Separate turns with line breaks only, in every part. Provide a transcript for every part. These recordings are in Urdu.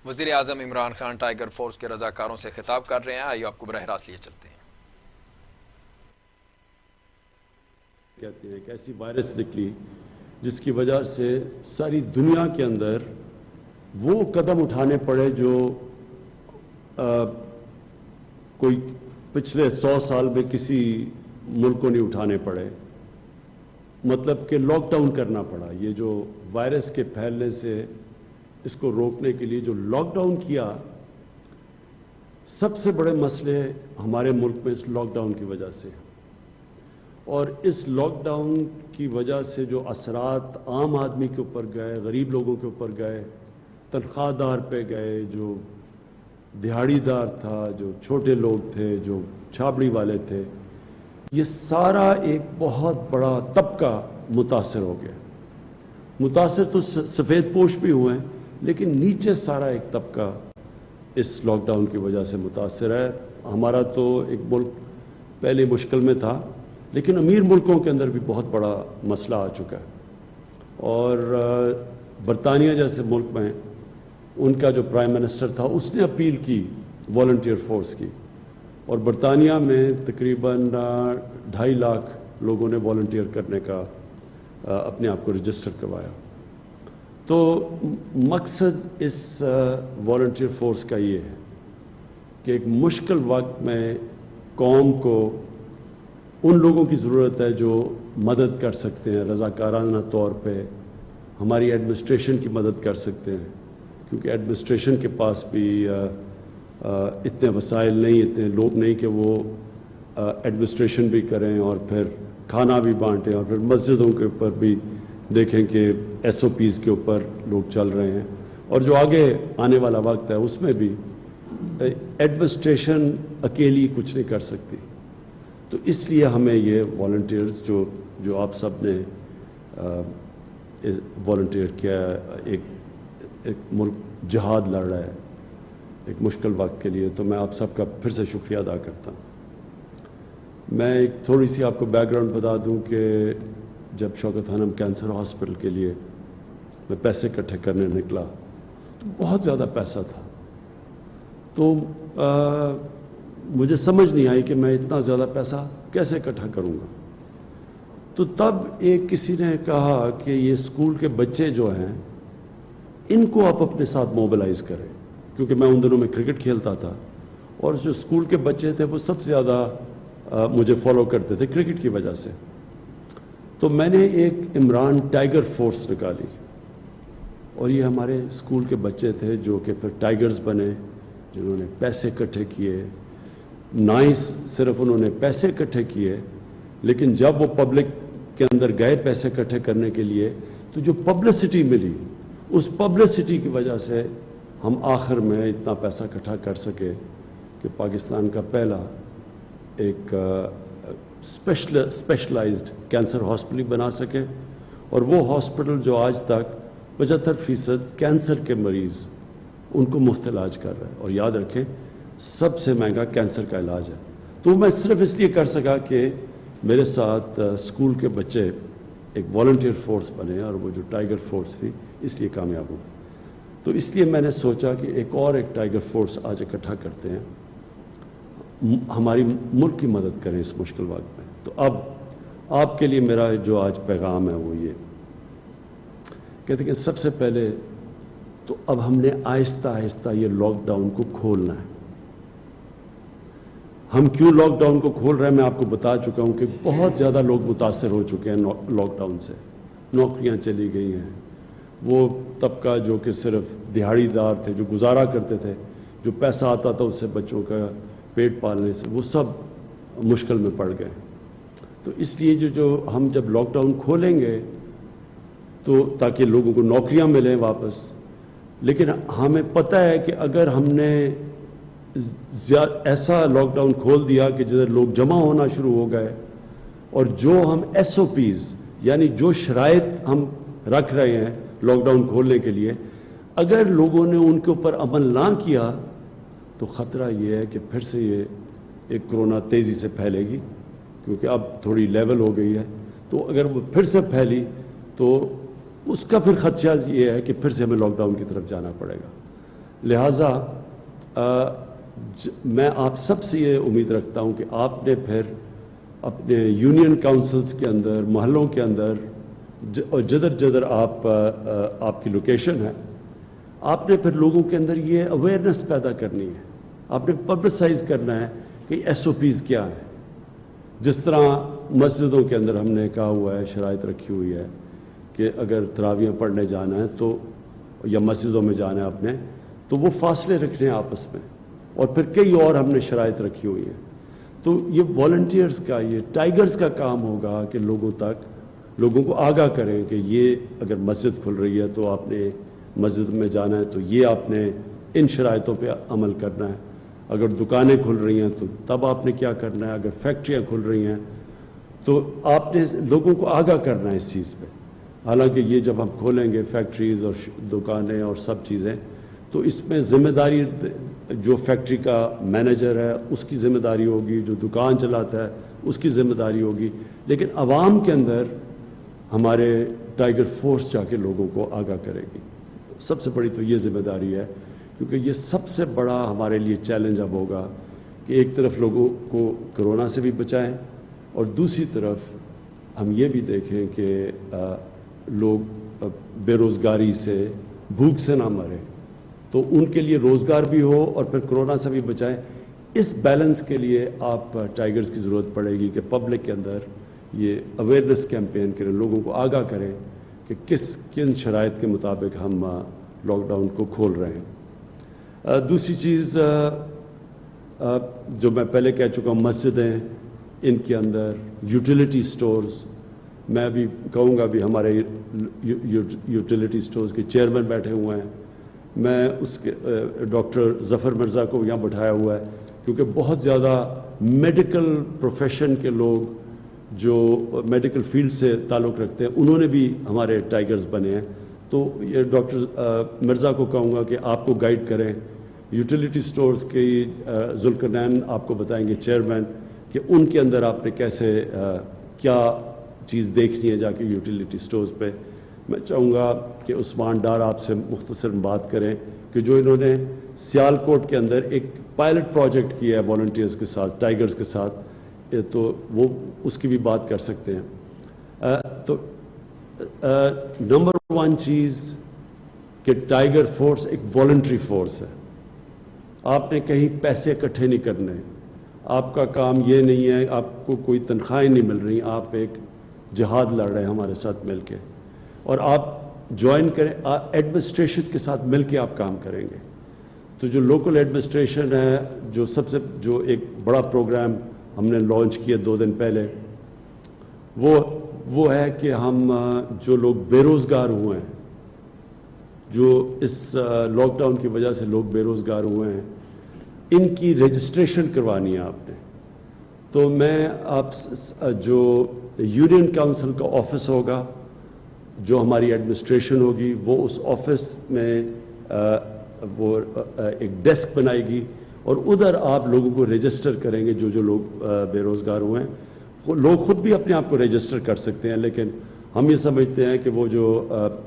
وزیر اعظم عمران خان ٹائیگر فورس کے رضاکاروں سے خطاب کر رہے ہیں، آئیے آپ کو براہ راست لیے چلتے ہیں۔
کہتے ہیں کہ ایسی وائرس نکلی جس کی وجہ سے ساری دنیا کے اندر وہ قدم اٹھانے پڑے جو کوئی پچھلے 100 سال میں کسی ملک کو نہیں اٹھانے پڑے، مطلب کہ لاک ڈاؤن کرنا پڑا۔ یہ جو وائرس کے پھیلنے سے اس کو روکنے کے لیے جو لاک ڈاؤن کیا، سب سے بڑے مسئلے ہمارے ملک میں اس لاک ڈاؤن کی وجہ سے، اور اس لاک ڈاؤن کی وجہ سے جو اثرات عام آدمی کے اوپر گئے، غریب لوگوں کے اوپر گئے، تنخواہ دار پہ گئے، جو دہاڑی دار تھا، جو چھوٹے لوگ تھے، جو چھابڑی والے تھے، یہ سارا ایک بہت بڑا طبقہ متاثر ہو گیا۔ متاثر تو سفید پوش بھی ہوئے ہیں، لیکن نیچے سارا ایک طبقہ اس لاک ڈاؤن کی وجہ سے متاثر ہے۔ ہمارا تو ایک ملک پہلے مشکل میں تھا، لیکن امیر ملکوں کے اندر بھی بہت بڑا مسئلہ آ چکا ہے، اور برطانیہ جیسے ملک میں ان کا جو پرائم منسٹر تھا اس نے اپیل کی والنٹیئر فورس کی، اور برطانیہ میں تقریباً 2.5 لاکھ لوگوں نے والنٹیئر کرنے کا اپنے آپ کو رجسٹر کروایا۔ تو مقصد اس والنٹیئر فورس کا یہ ہے کہ ایک مشکل وقت میں قوم کو ان لوگوں کی ضرورت ہے جو مدد کر سکتے ہیں، رضاکارانہ طور پہ ہماری ایڈمنسٹریشن کی مدد کر سکتے ہیں، کیونکہ ایڈمنسٹریشن کے پاس بھی اتنے وسائل نہیں، اتنے لوگ نہیں کہ وہ ایڈمنسٹریشن بھی کریں اور پھر کھانا بھی بانٹیں، اور پھر مسجدوں کے اوپر بھی دیکھیں کہ SOPs کے اوپر لوگ چل رہے ہیں، اور جو آگے آنے والا وقت ہے اس میں بھی ایڈمنسٹریشن اکیلی کچھ نہیں کر سکتی۔ تو اس لیے ہمیں یہ والنٹیئرز جو آپ سب نے والنٹیئر کیا، ایک ملک جہاد لڑ رہا ہے ایک مشکل وقت کے لیے، تو میں آپ سب کا پھر سے شکریہ ادا کرتا ہوں۔ میں ایک تھوڑی سی آپ کو بیک گراؤنڈ بتا دوں کہ جب شوکت خانم کینسر ہاسپٹل کے لیے میں پیسے اکٹھے کرنے نکلا تو بہت زیادہ پیسہ تھا، تو مجھے سمجھ نہیں آئی کہ میں اتنا زیادہ پیسہ کیسے اکٹھا کروں گا۔ تو تب ایک کسی نے کہا کہ یہ اسکول کے بچے جو ہیں ان کو آپ اپنے ساتھ موبلائز کریں، کیونکہ میں ان دنوں میں کرکٹ کھیلتا تھا، اور جو اسکول کے بچے تھے وہ سب سے زیادہ مجھے فالو کرتے تھے کرکٹ کی وجہ سے۔ تو میں نے ایک عمران ٹائیگر فورس نکالی، اور یہ ہمارے اسکول کے بچے تھے جو کہ پھر ٹائیگرز بنے، جنہوں نے پیسے اکٹھے کیے، نہ ہی صرف انہوں نے پیسے اکٹھے کیے، لیکن جب وہ پبلک کے اندر گئے پیسے اکٹھے کرنے کے لیے تو جو پبلسٹی ملی، اس پبلسٹی کی وجہ سے ہم آخر میں اتنا پیسہ اکٹھا کر سکے کہ پاکستان کا پہلا ایک اسپیشلائزڈ کینسر ہاسپٹل بنا سکے، اور وہ ہاسپٹل جو آج تک 75% کینسر کے مریض ان کو مفت علاج کر رہا ہے، اور یاد رکھیں سب سے مہنگا کینسر کا علاج ہے۔ تو میں صرف اس لیے کر سکا کہ میرے ساتھ اسکول کے بچے ایک والنٹیئر فورس بنے، اور وہ جو ٹائیگر فورس تھی اس لیے کامیاب ہو۔ تو اس لیے میں نے سوچا کہ ایک ٹائیگر فورس آج اکٹھا کرتے ہیں، ہماری ملک کی مدد کریں اس مشکل وقت میں۔ تو اب آپ کے لیے میرا جو آج پیغام ہے وہ یہ کہتے ہیں کہ سب سے پہلے تو اب ہم نے آہستہ آہستہ یہ لاک ڈاؤن کو کھولنا ہے۔ ہم کیوں لاک ڈاؤن کو کھول رہے ہیں میں آپ کو بتا چکا ہوں کہ بہت زیادہ لوگ متاثر ہو چکے ہیں لاک ڈاؤن سے، نوکریاں چلی گئی ہیں، وہ طبقہ جو کہ صرف دہاڑی دار تھے، جو گزارا کرتے تھے، جو پیسہ آتا تھا اس سے بچوں کا پیٹ پالنے سے، وہ سب مشکل میں پڑ گئے۔ تو اس لیے جو ہم جب لاک ڈاؤن کھولیں گے تو تاکہ لوگوں کو نوکریاں ملیں واپس، لیکن ہمیں پتہ ہے کہ اگر ہم نے ایسا لاک ڈاؤن کھول دیا کہ جدھر لوگ جمع ہونا شروع ہو گئے، اور جو ہم SOPs یعنی جو شرائط ہم رکھ رہے ہیں لاک ڈاؤن کھولنے کے لیے، اگر لوگوں نے ان کے اوپر عمل نہ کیا تو خطرہ یہ ہے کہ پھر سے یہ ایک کرونا تیزی سے پھیلے گی، کیونکہ اب تھوڑی لیول ہو گئی ہے۔ تو اگر وہ پھر سے پھیلی تو اس کا پھر خدشہ یہ ہے کہ پھر سے ہمیں لاک ڈاؤن کی طرف جانا پڑے گا۔ لہٰذا میں آپ سب سے یہ امید رکھتا ہوں کہ آپ نے پھر اپنے یونین کاؤنسلز کے اندر، محلوں کے اندر، اور جدر جدر آپ کی لوکیشن ہے، آپ نے پھر لوگوں کے اندر یہ اویئرنیس پیدا کرنی ہے، آپ نے پبلسائز کرنا ہے کہ ایس او پیز کیا ہیں. جس طرح مسجدوں کے اندر ہم نے کہا ہوا ہے، شرائط رکھی ہوئی ہے کہ اگر تراویح پڑھنے جانا ہے تو، یا مسجدوں میں جانا ہے اپنے، تو وہ فاصلے رکھنے ہیں آپس میں، اور پھر کئی اور ہم نے شرائط رکھی ہوئی ہیں. تو یہ والنٹیئرز کا، یہ ٹائیگرز کا کام ہوگا کہ لوگوں کو آگاہ کریں کہ یہ اگر مسجد کھل رہی ہے تو آپ نے مسجد میں جانا ہے تو یہ آپ نے ان شرائطوں پہ عمل کرنا ہے. اگر دکانیں کھل رہی ہیں تو تب آپ نے کیا کرنا ہے. اگر فیکٹریاں کھل رہی ہیں تو آپ نے لوگوں کو آگاہ کرنا ہے اس چیز پہ. حالانکہ یہ جب ہم کھولیں گے فیکٹریز اور دکانیں اور سب چیزیں، تو اس میں ذمہ داری جو فیکٹری کا مینیجر ہے اس کی ذمہ داری ہوگی، جو دکان چلاتا ہے اس کی ذمہ داری ہوگی، لیکن عوام کے اندر ہمارے ٹائیگر فورس جا کے لوگوں کو آگاہ کرے گی. سب سے بڑی تو یہ ذمہ داری ہے، کیونکہ یہ سب سے بڑا ہمارے لیے چیلنج اب ہوگا کہ ایک طرف لوگوں کو کرونا سے بھی بچائیں، اور دوسری طرف ہم یہ بھی دیکھیں کہ لوگ بے روزگاری سے، بھوک سے نہ مریں، تو ان کے لیے روزگار بھی ہو اور پھر کرونا سے بھی بچائیں. اس بیلنس کے لیے آپ ٹائیگرز کی ضرورت پڑے گی کہ پبلک کے اندر یہ اویئرنیس کیمپین کریں، لوگوں کو آگاہ کریں کہ کن شرائط کے مطابق ہم لاک ڈاؤن کو کھول رہے ہیں. دوسری چیز جو میں پہلے کہہ چکا ہوں، مسجدیں، ان کے اندر یوٹیلیٹی سٹورز، میں بھی کہوں گا بھی ہمارے یوٹیلیٹی سٹورز کے چیئرمین بیٹھے ہوئے ہیں، میں اس کے ڈاکٹر ظفر مرزا کو یہاں بٹھایا ہوا ہے، کیونکہ بہت زیادہ میڈیکل پروفیشن کے لوگ جو میڈیکل فیلڈ سے تعلق رکھتے ہیں، انہوں نے بھی ہمارے ٹائیگرز بنے ہیں. تو یہ ڈاکٹر مرزا کو کہوں گا کہ آپ کو گائیڈ کریں. یوٹیلیٹی سٹورز کی ذوالقرنین آپ کو بتائیں گے چیئرمین، کہ ان کے اندر آپ نے کیسے کیا چیز دیکھنی ہے جا کے یوٹیلیٹی سٹورز پہ. میں چاہوں گا کہ عثمان ڈار آپ سے مختصر بات کریں کہ جو انہوں نے سیالکوٹ کے اندر ایک پائلٹ پروجیکٹ کیا ہے والنٹیئرز کے ساتھ، ٹائیگرز کے ساتھ، تو وہ اس کی بھی بات کر سکتے ہیں. تو نمبر 1 چیز کہ ٹائیگر فورس ایک والنٹری فورس ہے. آپ نے کہیں پیسے اکٹھے نہیں کرنے، آپ کا کام یہ نہیں ہے، آپ کو کوئی تنخواہیں نہیں مل رہی، آپ ایک جہاد لڑ رہے ہیں ہمارے ساتھ مل کے، اور آپ جوائن کریں، ایڈمنسٹریشن کے ساتھ مل کے آپ کام کریں گے. تو جو لوکل ایڈمنسٹریشن ہے، جو ایک بڑا پروگرام ہم نے لانچ کیا 2 دن پہلے، وہ ہے کہ ہم جو لوگ بے روزگار ہوئے ہیں، جو اس لاک ڈاؤن کی وجہ سے لوگ بے روزگار ہوئے ہیں، ان کی رجسٹریشن کروانی ہے آپ نے. تو میں آپ جو یونین کاؤنسل کا آفس ہوگا، جو ہماری ایڈمنسٹریشن ہوگی، وہ اس آفس میں وہ ایک ڈیسک بنائے گی، اور ادھر آپ لوگوں کو رجسٹر کریں گے. جو لوگ بے روزگار ہوئے ہیں، لوگ خود بھی اپنے آپ کو رجسٹر کر سکتے ہیں، لیکن ہم یہ سمجھتے ہیں کہ وہ جو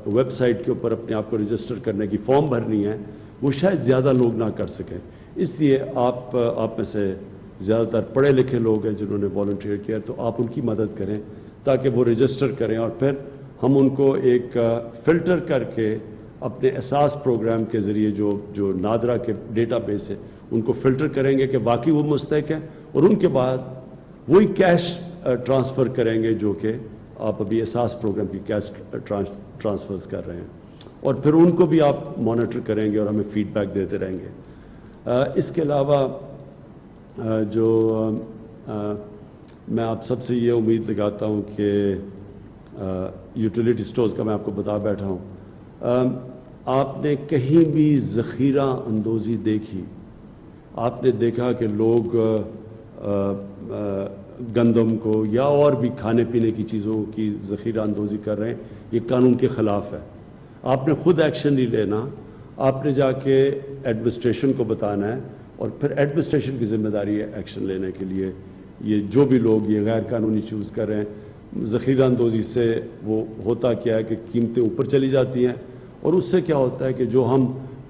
ویب سائٹ کے اوپر اپنے آپ کو رجسٹر کرنے کی فارم بھرنی ہے، وہ شاید زیادہ لوگ نہ کر سکیں. اس لیے آپ میں سے زیادہ تر پڑھے لکھے لوگ ہیں جنہوں نے والنٹیئر کیا، تو آپ ان کی مدد کریں تاکہ وہ رجسٹر کریں، اور پھر ہم ان کو ایک فلٹر کر کے اپنے اساس پروگرام کے ذریعے جو نادرا کے ڈیٹا بیس ہے، ان کو فلٹر کریں گے کہ واقعی وہ مستحق ہیں، اور ان کے بعد وہی کیش ٹرانسفر کریں گے جو کہ آپ ابھی اساس پروگرام کی کیش ٹرانسفرز کر رہے ہیں، اور پھر ان کو بھی آپ مانیٹر کریں گے اور ہمیں فیڈ بیک دیتے رہیں گے. اس کے علاوہ میں آپ سب سے یہ امید لگاتا ہوں کہ یوٹیلیٹی سٹورز کا میں آپ کو بتا بیٹھا ہوں، آپ نے کہیں بھی ذخیرہ اندوزی دیکھی؟ آپ نے دیکھا کہ لوگ گندم کو یا اور بھی کھانے پینے کی چیزوں کی ذخیرہ اندوزی کر رہے ہیں؟ یہ قانون کے خلاف ہے. آپ نے خود ایکشن نہیں لینا، آپ نے جا کے ایڈمنسٹریشن کو بتانا ہے، اور پھر ایڈمنسٹریشن کی ذمہ داری ہے ایکشن لینے کے لیے. یہ جو بھی لوگ یہ غیر قانونی چوز کر رہے ہیں، ذخیرہ اندوزی سے وہ ہوتا کیا ہے کہ قیمتیں اوپر چلی جاتی ہیں، اور اس سے کیا ہوتا ہے کہ جو ہم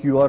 QR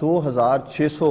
2600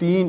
3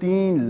3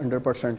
100%।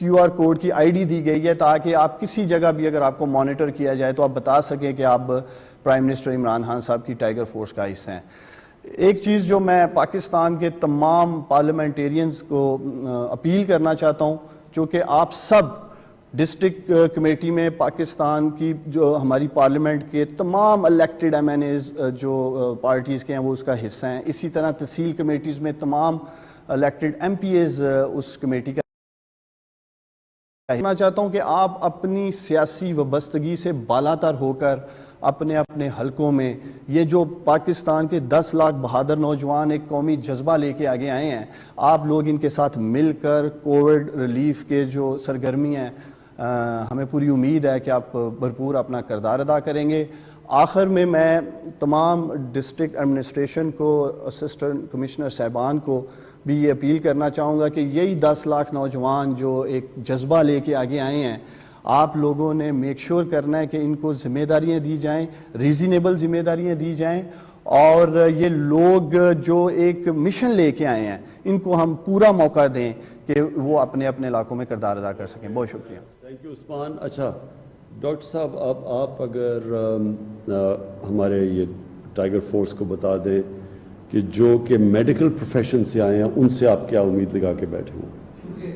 QR کوڈ کی ID دی گئی ہے تاکہ آپ کسی جگہ بھی اگر آپ کو مانیٹر کیا جائے تو آپ بتا سکیں کہ آپ پرائم منسٹر عمران خان صاحب کی ٹائیگر فورس کا حصہ ہیں۔ ایک چیز جو میں پاکستان کے تمام پارلیمنٹیرینز کو اپیل کرنا چاہتا ہوں، چونکہ آپ سب ڈسٹرکٹ کمیٹی میں پاکستان کی جو ہماری پارلیمنٹ کے تمام الیکٹڈ MNAs جو پارٹیز کے ہیں وہ اس کا حصہ ہیں، اسی طرح تحصیل کمیٹیز میں تمام الیکٹڈ MPAs اس کمیٹی کا کہنا چاہتا ہوں کہ آپ اپنی سیاسی وابستگی سے بالاتر ہو کر اپنے اپنے حلقوں میں یہ جو پاکستان کے 10 لاکھ بہادر نوجوان ایک قومی جذبہ لے کے آگے آئے ہیں، آپ لوگ ان کے ساتھ مل کر کووڈ ریلیف کے جو سرگرمی ہیں ہمیں پوری امید ہے کہ آپ بھرپور اپنا کردار ادا کریں گے۔ آخر میں تمام ڈسٹرکٹ ایڈمنسٹریشن کو، اسسٹنٹ کمشنر صاحبان کو بھی یہ اپیل کرنا چاہوں گا کہ یہی 10 لاکھ نوجوان جو ایک جذبہ لے کے آگے آئے ہیں، آپ لوگوں نے میک شور کرنا ہے کہ ان کو ذمہ داریاں دی جائیں، ریزنیبل ذمہ داریاں دی جائیں، اور یہ لوگ جو ایک مشن لے کے آئے ہیں ان کو ہم پورا موقع دیں کہ وہ اپنے اپنے علاقوں میں کردار ادا کر سکیں۔ بہت شکریہ۔
تھینک یو عثمان۔ اچھا ڈاکٹر صاحب، اب آپ اگر ہمارے یہ ٹائیگر فورس کو بتا دیں کہ جو کہ میڈیکل پروفیشن سے آئے ہیں ان سے آپ کیا امید لگا کے بیٹھے ہیں؟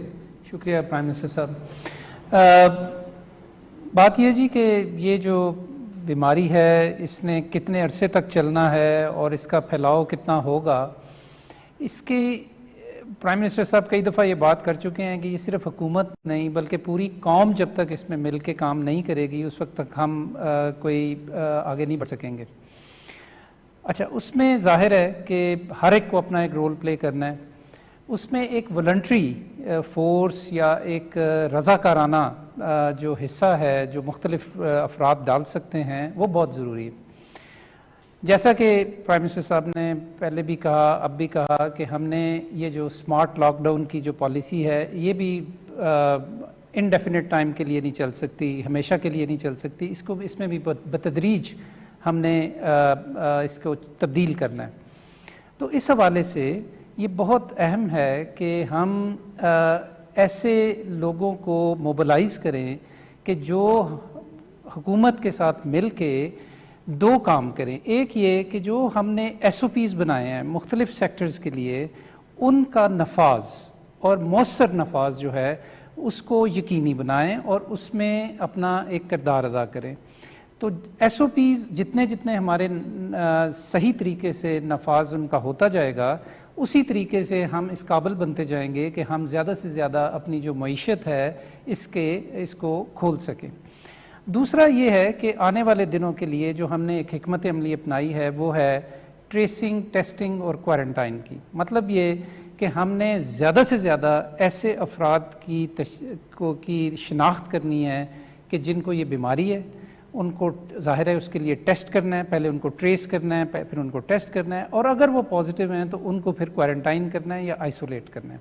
شکریہ پرائم منسٹر صاحب۔ بات یہ جی کہ یہ جو بیماری ہے اس نے کتنے عرصے تک چلنا ہے اور اس کا پھیلاؤ کتنا ہوگا، اس کی پرائم منسٹر صاحب کئی دفعہ یہ بات کر چکے ہیں کہ یہ صرف حکومت نہیں بلکہ پوری قوم جب تک اس میں مل کے کام نہیں کرے گی اس وقت تک ہم کوئی آگے نہیں بڑھ سکیں گے۔ اچھا، اس میں ظاہر ہے کہ ہر ایک کو اپنا ایک رول پلے کرنا ہے، اس میں ایک والنٹری فورس یا ایک رضاکارانہ جو حصہ ہے جو مختلف افراد ڈال سکتے ہیں وہ بہت ضروری ہے۔ جیسا کہ پرائم منسٹر صاحب نے پہلے بھی کہا، اب بھی کہا کہ ہم نے یہ جو سمارٹ لاک ڈاؤن کی جو پالیسی ہے یہ بھی انڈیفینٹ ٹائم کے لیے نہیں چل سکتی، ہمیشہ کے لیے نہیں چل سکتی، اس میں بھی بتدریج ہم نے اس کو تبدیل کرنا ہے۔ تو اس حوالے سے یہ بہت اہم ہے کہ ہم ایسے لوگوں کو موبلائز کریں کہ جو حکومت کے ساتھ مل کے دو کام کریں۔ ایک یہ کہ جو ہم نے SOPs بنائے ہیں مختلف سیکٹرز کے لیے، ان کا نفاذ اور مؤثر نفاذ جو ہے اس کو یقینی بنائیں اور اس میں اپنا ایک کردار ادا کریں۔ تو SOPs جتنے ہمارے صحیح طریقے سے نفاذ ان کا ہوتا جائے گا، اسی طریقے سے ہم اس قابل بنتے جائیں گے کہ ہم زیادہ سے زیادہ اپنی جو معیشت ہے اس کو کھول سکیں۔ دوسرا یہ ہے کہ آنے والے دنوں کے لیے جو ہم نے ایک حکمت عملی اپنائی ہے وہ ہے ٹریسنگ، ٹیسٹنگ اور کوارنٹائن کی۔ مطلب یہ کہ ہم نے زیادہ سے زیادہ ایسے افراد کی شناخت کرنی ہے کہ جن کو یہ بیماری ہے، ان کو ظاہر ہے اس کے لیے ٹیسٹ کرنا ہے، پہلے ان کو ٹریس کرنا ہے، پھر ان کو ٹیسٹ کرنا ہے، اور اگر وہ پازیٹیو ہیں تو ان کو پھر کوارنٹائن کرنا ہے یا آئسولیٹ کرنا ہے۔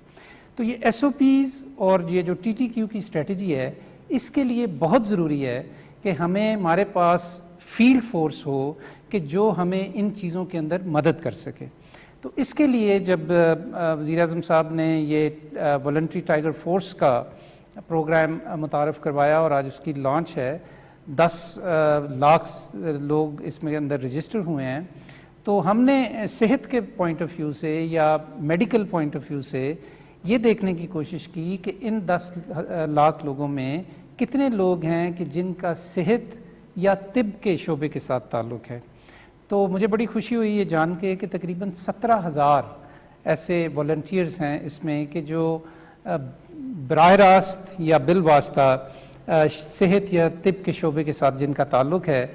تو یہ SOPs اور یہ جو TTQ کی اسٹریٹجی ہے اس کے لیے بہت ضروری ہے کہ ہمارے پاس فیلڈ فورس ہو کہ جو ہمیں ان چیزوں کے اندر مدد کر سکے۔ تو اس کے لیے جب وزیر اعظم صاحب نے یہ والنٹری ٹائیگر فورس کا پروگرام متعارف کروایا اور آج اس کی لانچ ہے، 10 لاکھ لوگ اس میں اندر رجسٹر ہوئے ہیں، تو ہم نے صحت کے پوائنٹ آف ویو سے یا میڈیکل پوائنٹ آف ویو سے یہ دیکھنے کی کوشش کی کہ ان 10 لاکھ لوگوں میں کتنے لوگ ہیں کہ جن کا صحت یا طب کے شعبے کے ساتھ تعلق ہے۔ تو مجھے بڑی خوشی ہوئی یہ جان کے کہ تقریباً 17,000 ایسے والنٹیئرز ہیں اس میں کہ جو براہ راست یا بالواسطہ صحت یا طب کے شعبے کے ساتھ جن کا تعلق ہے،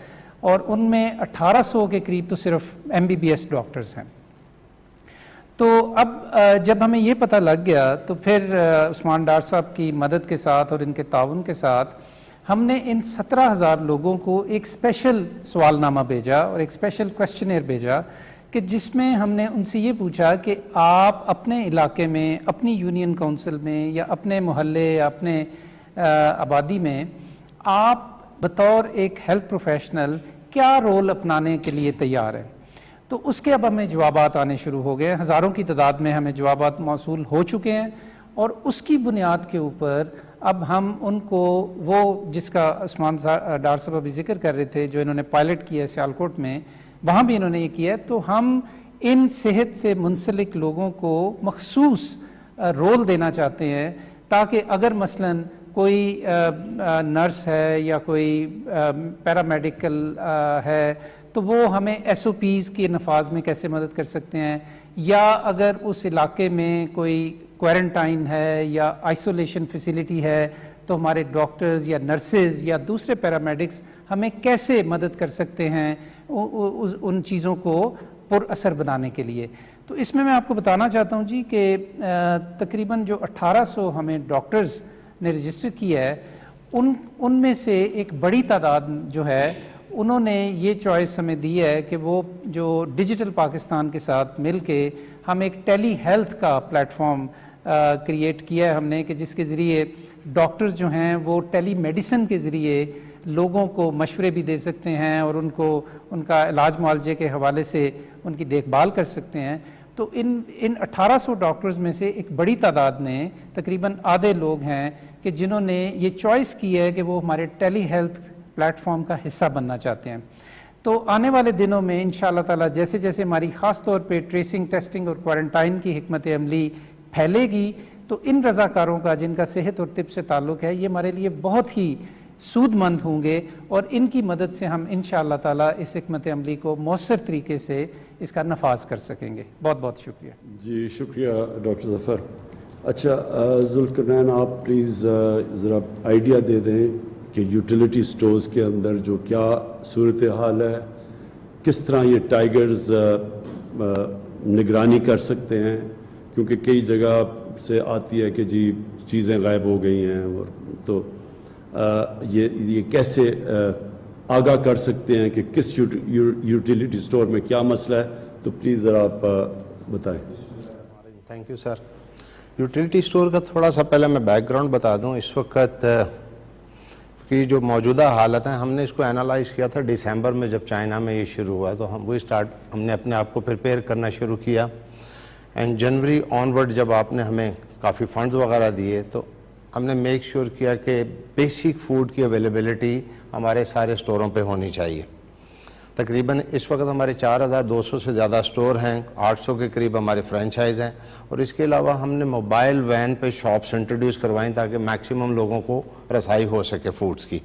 اور ان میں 1800 کے قریب تو صرف MBBS ڈاکٹرز ہیں۔ تو اب جب ہمیں یہ پتہ لگ گیا تو پھر عثمان ڈار صاحب کی مدد کے ساتھ اور ان کے تعاون کے ساتھ ہم نے ان 17,000 لوگوں کو ایک اسپیشل سوال نامہ بھیجا اور ایک اسپیشل کویسچنئر بھیجا کہ جس میں ہم نے ان سے یہ پوچھا کہ آپ اپنے علاقے میں، اپنی یونین کونسل میں یا اپنے محلے یا اپنے آبادی میں آپ بطور ایک ہیلتھ پروفیشنل کیا رول اپنانے کے لیے تیار ہیں۔ تو اس کے اب ہمیں جوابات آنے شروع ہو گئے، ہزاروں کی تعداد میں ہمیں جوابات موصول ہو چکے ہیں، اور اس کی بنیاد کے اوپر اب ہم ان کو وہ جس کا عثمان ڈار صاحب ابھی ذکر کر رہے تھے جو انہوں نے پائلٹ کیا ہے سیالکوٹ میں، وہاں بھی انہوں نے یہ کیا ہے، تو ہم ان صحت سے منسلک لوگوں کو مخصوص رول دینا چاہتے ہیں تاکہ اگر مثلاً کوئی نرس ہے یا کوئی پیرامیڈیکل ہے تو وہ ہمیں ایس او پیز کے نفاذ میں کیسے مدد کر سکتے ہیں، یا اگر اس علاقے میں کوئی کوارنٹائن ہے یا آئسولیشن فیسیلیٹی ہے تو ہمارے ڈاکٹرز یا نرسز یا دوسرے پیرامیڈکس ہمیں کیسے مدد کر سکتے ہیں ان چیزوں کو پر اثر بنانے کے لیے۔ تو اس میں آپ کو بتانا چاہتا ہوں جی کہ تقریباً جو 1800 ہمیں ڈاکٹرز نے رجسٹر کیا ہے، ان میں سے ایک بڑی تعداد جو ہے انہوں نے یہ چوائس ہمیں دی ہے کہ وہ جو ڈیجیٹل پاکستان کے ساتھ مل کے ہم ایک ٹیلی ہیلتھ کا پلیٹ فارم کریٹ کیا ہے ہم نے، کہ جس کے ذریعے ڈاکٹرز جو ہیں وہ ٹیلی میڈیسن کے ذریعے لوگوں کو مشورے بھی دے سکتے ہیں اور ان کو ان کا علاج معالجے کے حوالے سے ان کی دیکھ بھال کر سکتے ہیں۔ تو ان 1800 ڈاکٹرز میں سے ایک بڑی تعداد نے، تقریباً آدھے لوگ ہیں کہ جنہوں نے یہ چوائس کی ہے کہ وہ ہمارے ٹیلی ہیلتھ پلیٹ فارم کا حصہ بننا چاہتے ہیں۔ تو آنے والے دنوں میں انشاءاللہ تعالی جیسے جیسے ہماری خاص طور پہ ٹریسنگ، ٹیسٹنگ اور کوارنٹائن کی حکمت عملی پھیلے گی تو ان رضاکاروں کا جن کا صحت اور طب سے تعلق ہے یہ ہمارے لیے بہت ہی سود مند ہوں گے، اور ان کی مدد سے ہم انشاءاللہ تعالی اس حکمت عملی کو مؤثر طریقے سے اس کا نفاذ کر سکیں گے۔ بہت بہت شکریہ۔
جی شکریہ ڈاکٹر ظفر۔ اچھا ذوالقرنین، آپ پلیز ذرا آئیڈیا دے دیں کہ یوٹیلیٹی سٹورز کے اندر جو کیا صورتحال ہے، کس طرح یہ ٹائیگرز نگرانی کر سکتے ہیں، کیونکہ کئی جگہ سے آتی ہے کہ جی چیزیں غائب ہو گئی ہیں، اور تو یہ کیسے آگاہ کر سکتے ہیں کہ کس یوٹیلیٹی سٹور میں کیا مسئلہ ہے، تو پلیز ذرا آپ بتائیں۔
Thank you sir. Utility store کا تھوڑا سا پہلے میں بیک گراؤنڈ بتا دوں۔ اس وقت کی جو موجودہ حالت ہیں، ہم نے اس کو انالائز کیا تھا دسمبر میں جب چائنا میں یہ شروع ہوا، تو ہم نے اپنے آپ کو پریپیئر کرنا شروع کیا، اینڈ جنوری آن ورڈ جب آپ نے ہمیں کافی فنڈز وغیرہ دیے تو ہم نے میک شیور کیا کہ بیسک فوڈ کی اویلیبلٹی ہمارے سارے سٹوروں پہ ہونی چاہیے۔ تقریباً اس وقت ہمارے 4200 سے زیادہ سٹور ہیں، 800 کے قریب ہمارے فرینچائز ہیں، اور اس کے علاوہ ہم نے موبائل وین پہ شاپس انٹروڈیوس کروائیں تاکہ میکسیمم لوگوں کو رسائی ہو سکے فوڈز کی۔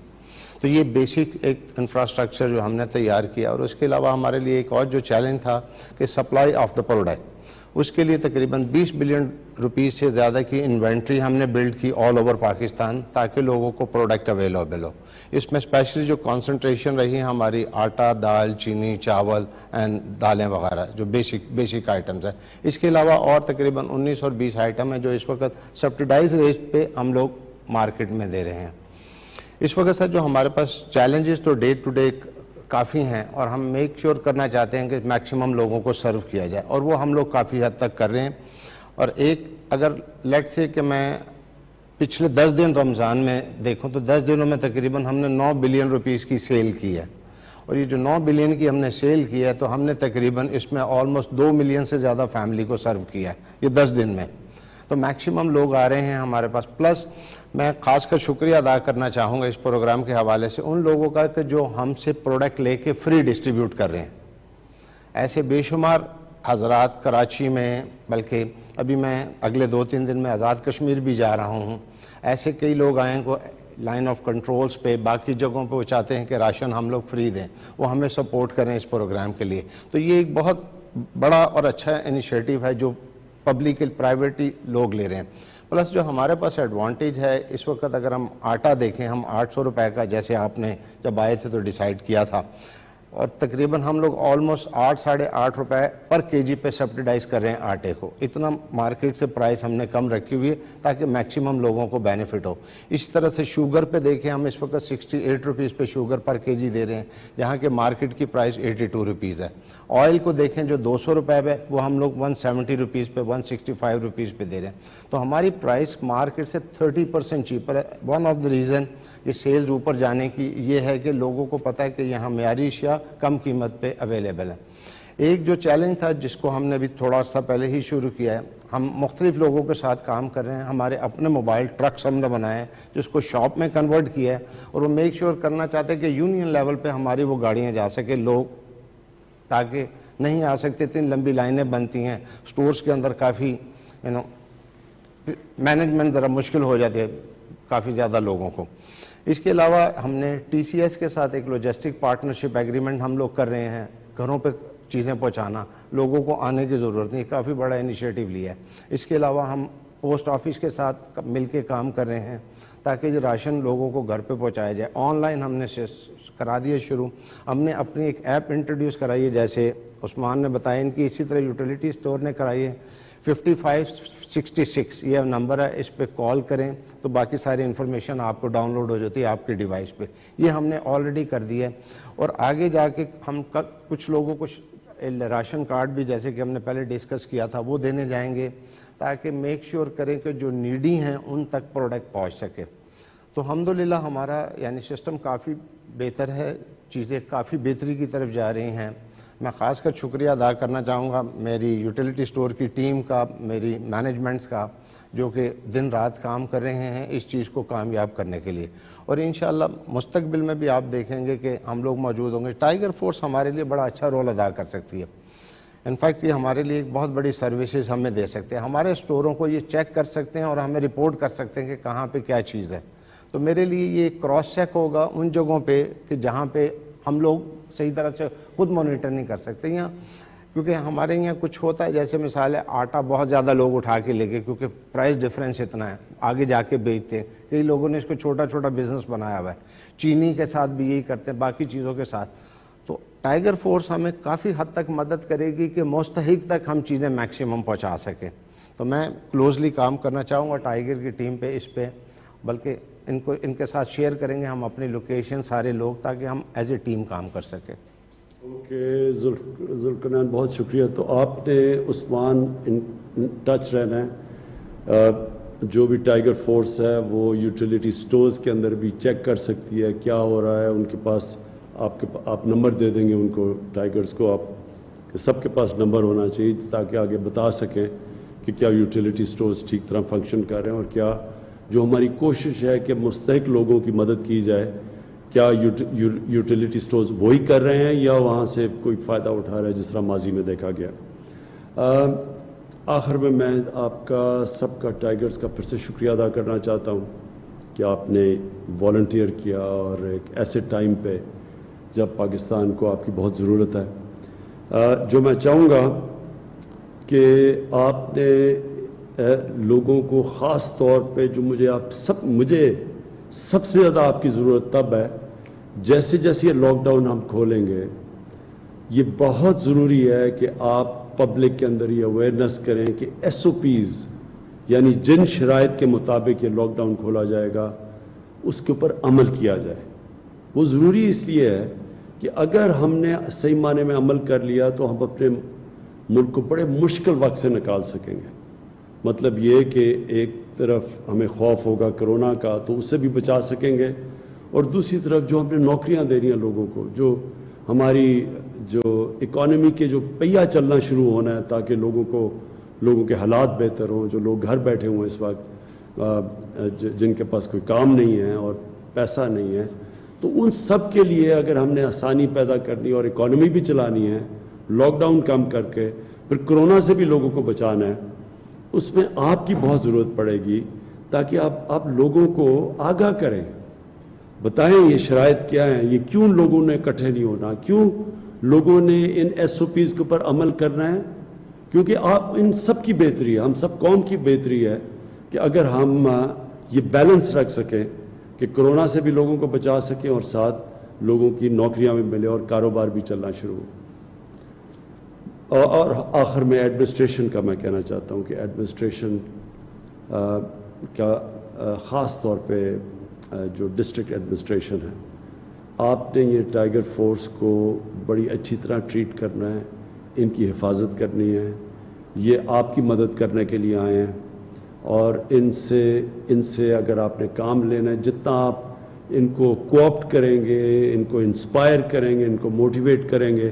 تو یہ بیسک ایک انفراسٹرکچر جو ہم نے تیار کیا، اور اس کے علاوہ ہمارے لیے ایک اور جو چیلنج تھا کہ سپلائی آف دا پروڈکٹ، اس کے لیے تقریباً 20 بلین روپیز سے زیادہ کی انوینٹری ہم نے بلڈ کی آل اوور پاکستان تاکہ لوگوں کو پروڈکٹ اویلیبل ہو۔ اس میں اسپیشلی جو کانسنٹریشن رہی ہماری آٹا، دال، چینی، چاول اینڈ دالیں وغیرہ جو بیسک آئٹمز ہیں۔ اس کے علاوہ اور تقریباً 19 اور 20 آئٹم ہیں جو اس وقت سبسڈائز ریٹ پہ ہم لوگ مارکیٹ میں دے رہے ہیں۔ اس وقت سر جو ہمارے پاس چیلنجز تو ڈے ٹو ڈے کافی ہیں، اور ہم میک شیور کرنا چاہتے ہیں کہ میکسیمم لوگوں کو سرو کیا جائے، اور وہ ہم لوگ کافی حد تک کر رہے ہیں۔ اور ایک اگر لیٹ سے کہ میں پچھلے 10 دن رمضان میں دیکھوں تو 10 دنوں میں تقریباً ہم نے 9 بلین روپیز کی سیل کی ہے، اور یہ جو 9 بلین کی ہم نے سیل کی ہے تو ہم نے تقریباً اس میں آلموسٹ 2 ملین سے زیادہ فیملی کو سرو کیا ہے یہ 10 دن میں۔ تو میکسیمم لوگ آ رہے ہیں ہمارے پاس۔ پلس میں خاص کر شکریہ ادا کرنا چاہوں گا اس پروگرام کے حوالے سے ان لوگوں کا کہ جو ہم سے پروڈکٹ لے کے فری ڈسٹریبیوٹ کر رہے ہیں۔ ایسے بے شمار حضرات کراچی میں، بلکہ ابھی میں اگلے 2-3 دن میں آزاد کشمیر بھی جا رہا ہوں، ایسے کئی لوگ آئے ہیں کو لائن آف کنٹرولز پہ باقی جگہوں پہ وہ چاہتے ہیں کہ راشن ہم لوگ فری دیں، وہ ہمیں سپورٹ کریں اس پروگرام کے لیے۔ تو یہ ایک بہت بڑا اور اچھا انیشیٹو ہے جو پبلک پرائیویٹی لوگ لے رہے ہیں۔ پلس جو ہمارے پاس ایڈوانٹیج ہے اس وقت، اگر ہم آٹا دیکھیں، ہم 800 روپے کا جیسے آپ نے جب آئے تھے تو ڈیسائیڈ کیا تھا، اور تقریباً ہم لوگ آلموسٹ 8-8.5 روپے پر کے جی پہ سبسڈائز کر رہے ہیں آٹے کو۔ اتنا مارکیٹ سے پرائس ہم نے کم رکھی ہوئی ہے تاکہ میکسیمم لوگوں کو بینیفٹ ہو۔ اس طرح سے شوگر پہ دیکھیں، ہم اس وقت 68 روپیز پہ شوگر پر کے جی دے رہے ہیں، جہاں کہ مارکیٹ کی پرائس 82 روپیز ہے۔ آئل کو دیکھیں جو 200 روپے پہ، وہ ہم لوگ 170 روپیز پہ 165 روپیز پہ دے رہے ہیں۔ تو ہماری پرائس مارکیٹ سے 30% چیپر ہے۔ ون آف دا ریزن یہ سیلز اوپر جانے کی یہ ہے کہ لوگوں کو پتہ ہے کہ یہاں معیاری اشیاء کم قیمت پہ اویلیبل ہے۔ ایک جو چیلنج تھا جس کو ہم نے بھی تھوڑا سا پہلے ہی شروع کیا ہے، ہم مختلف لوگوں کے ساتھ کام کر رہے ہیں، ہمارے اپنے موبائل ٹرکس ہم نے بنائے ہیں جس کو شاپ میں کنورٹ کیا ہے، اور وہ میک شیور کرنا چاہتے ہیں کہ یونین لیول پہ ہماری وہ گاڑیاں جا سکے، لوگ تاکہ نہیں آ سکتے، اتنی لمبی لائنیں بنتی ہیں سٹورز کے اندر، کافی مینجمنٹ ذرا مشکل ہو جاتی ہے کافی زیادہ لوگوں کو۔ اس کے علاوہ ہم نے ٹی سی ایس کے ساتھ ایک لاجسٹک پارٹنرشپ ایگریمنٹ ہم لوگ کر رہے ہیں، گھروں پہ چیزیں پہنچانا، لوگوں کو آنے کی ضرورت نہیں، کافی بڑا انیشیٹو لیا ہے۔ اس کے علاوہ ہم پوسٹ آفس کے ساتھ مل کے کام کر رہے ہیں تاکہ یہ راشن لوگوں کو گھر پہ پہنچایا جائے۔ آن لائن ہم نے کرا دیا شروع، ہم نے اپنی ایک ایپ انٹروڈیوس کرائی ہے، جیسے عثمان نے بتایا، ان کی اسی طرح یوٹیلیٹی اسٹور نے کرائی ہے۔ 5566 یہ نمبر ہے، اس پہ کال کریں تو باقی ساری انفارمیشن آپ کو ڈاؤن لوڈ ہو جاتی ہے آپ کے ڈیوائس پہ۔ یہ ہم نے آلریڈی کر دیا ہے، اور آگے جا کے ہم کچھ لوگوں کو راشن کارڈ بھی، جیسے کہ ہم نے پہلے ڈسکس کیا تھا، وہ دینے جائیں گے تاکہ میک شیور کریں کہ جو نیڈی ہیں ان تک پروڈکٹ پہنچ سکے۔ تو الحمدللہ ہمارا یعنی سسٹم کافی بہتر ہے، چیزیں کافی بہتری کی طرف جا رہی ہیں۔ میں خاص کر شکریہ ادا کرنا چاہوں گا میری یوٹیلیٹی اسٹور کی ٹیم کا، میری مینجمنٹس کا، جو کہ دن رات کام کر رہے ہیں اس چیز کو کامیاب کرنے کے لیے، اور انشاءاللہ مستقبل میں بھی آپ دیکھیں گے کہ ہم لوگ موجود ہوں گے۔ ٹائیگر فورس ہمارے لیے بڑا اچھا رول ادا کر سکتی ہے، انفیکٹ یہ ہمارے لیے ایک بہت بڑی سروسز ہمیں دے سکتے ہیں، ہمارے اسٹوروں کو یہ چیک کر سکتے ہیں اور ہمیں رپورٹ کر سکتے ہیں کہ کہاں پہ کیا چیز ہے۔ تو میرے لیے یہ کراس چیک ہوگا ان جگہوں پہ کہ جہاں پہ ہم لوگ صحیح طرح سے خود مانیٹر نہیں کر سکتے، یہاں کیونکہ ہمارے یہاں کچھ ہوتا ہے، جیسے مثال ہے آٹا بہت زیادہ لوگ اٹھا کے لے گئے کیونکہ پرائس ڈیفرنس اتنا ہے، آگے جا کے بیچتے ہیں، کئی لوگوں نے اس کو چھوٹا چھوٹا بزنس بنایا ہوا ہے، چینی کے ساتھ بھی یہی کرتے ہیں، باقی چیزوں کے ساتھ۔ تو ٹائیگر فورس ہمیں کافی حد تک مدد کرے گی کہ مستحق تک ہم چیزیں میکسیمم پہنچا سکیں۔ تو میں کلوزلی کام کرنا چاہوں گا ٹائیگر کی ٹیم پہ، اس پہ، بلکہ ان کے ساتھ شیئر کریں گے ہم اپنی لوکیشن سارے لوگ، تاکہ ہم ایز اے ٹیم کام کر سکیں۔
اوکے ذوالقرنین، بہت شکریہ۔ تو آپ نے عثمان ٹچ رہنا ہے، جو بھی ٹائیگر فورس ہے وہ یوٹیلیٹی سٹورز کے اندر بھی چیک کر سکتی ہے کیا ہو رہا ہے، ان کے پاس آپ نمبر دے دیں گے ان کو، ٹائیگرز کو، آپ سب کے پاس نمبر ہونا چاہیے تاکہ آگے بتا سکیں کہ کیا یوٹیلیٹی سٹورز ٹھیک طرح فنکشن کر رہے ہیں، اور کیا جو ہماری کوشش ہے کہ مستحق لوگوں کی مدد کی جائے، کیا یوٹیلیٹی سٹورز وہی کر رہے ہیں یا وہاں سے کوئی فائدہ اٹھا رہا ہے جس طرح ماضی میں دیکھا گیا۔ آخر میں آپ کا سب کا ٹائیگرز کا پھر سے شکریہ ادا کرنا چاہتا ہوں کہ آپ نے والنٹیئر کیا، اور ایک ایسے ٹائم پہ جب پاکستان کو آپ کی بہت ضرورت ہے۔ جو میں چاہوں گا کہ آپ نے لوگوں کو خاص طور پہ، جو مجھے سب سے زیادہ آپ کی ضرورت تب ہے جیسے جیسے یہ لاک ڈاؤن ہم کھولیں گے، یہ بہت ضروری ہے کہ آپ پبلک کے اندر یہ اویئرنیس کریں کہ ایس او پیز، یعنی جن شرائط کے مطابق یہ لاک ڈاؤن کھولا جائے گا اس کے اوپر عمل کیا جائے۔ وہ ضروری اس لیے ہے کہ اگر ہم نے صحیح معنی میں عمل کر لیا تو ہم اپنے ملک کو بڑے مشکل وقت سے نکال سکیں گے۔ مطلب یہ کہ ایک طرف ہمیں خوف ہوگا کرونا کا تو اس سے بھی بچا سکیں گے، اور دوسری طرف جو ہم نے نوکریاں دے رہی ہیں لوگوں کو، جو ہماری جو اکانومی کے جو پہیہ چلنا شروع ہونا ہے تاکہ لوگوں کے حالات بہتر ہوں، جو لوگ گھر بیٹھے ہوئے اس وقت، جن کے پاس کوئی کام نہیں ہے اور پیسہ نہیں ہے، تو ان سب کے لیے اگر ہم نے آسانی پیدا کرنی اور اکانومی بھی چلانی ہے، لاک ڈاؤن کم کر کے پھر کرونا سے بھی لوگوں کو بچانا ہے، اس میں آپ کی بہت ضرورت پڑے گی تاکہ آپ لوگوں کو آگاہ کریں، بتائیں یہ شرائط کیا ہیں، یہ کیوں لوگوں نے اکٹھے نہیں ہونا، کیوں لوگوں نے ان ایس او پیز کے اوپر عمل کرنا ہے، کیونکہ آپ ان سب کی بہتری ہے، ہم سب قوم کی بہتری ہے کہ اگر ہم یہ بیلنس رکھ سکیں کہ کرونا سے بھی لوگوں کو بچا سکیں اور ساتھ لوگوں کی نوکریاں بھی ملے اور کاروبار بھی چلنا شروع ہو۔ اور آخر میں ایڈمنسٹریشن کا میں کہنا چاہتا ہوں کہ ایڈمنسٹریشن کا خاص طور پہ جو ڈسٹرکٹ ایڈمنسٹریشن ہے، آپ نے یہ ٹائیگر فورس کو بڑی اچھی طرح ٹریٹ کرنا ہے، ان کی حفاظت کرنی ہے، یہ آپ کی مدد کرنے کے لیے آئے ہیں، اور ان سے اگر آپ نے کام لینا ہے، جتنا آپ ان کو کوآپٹ کریں گے، ان کو انسپائر کریں گے، ان کو موٹیویٹ کریں گے،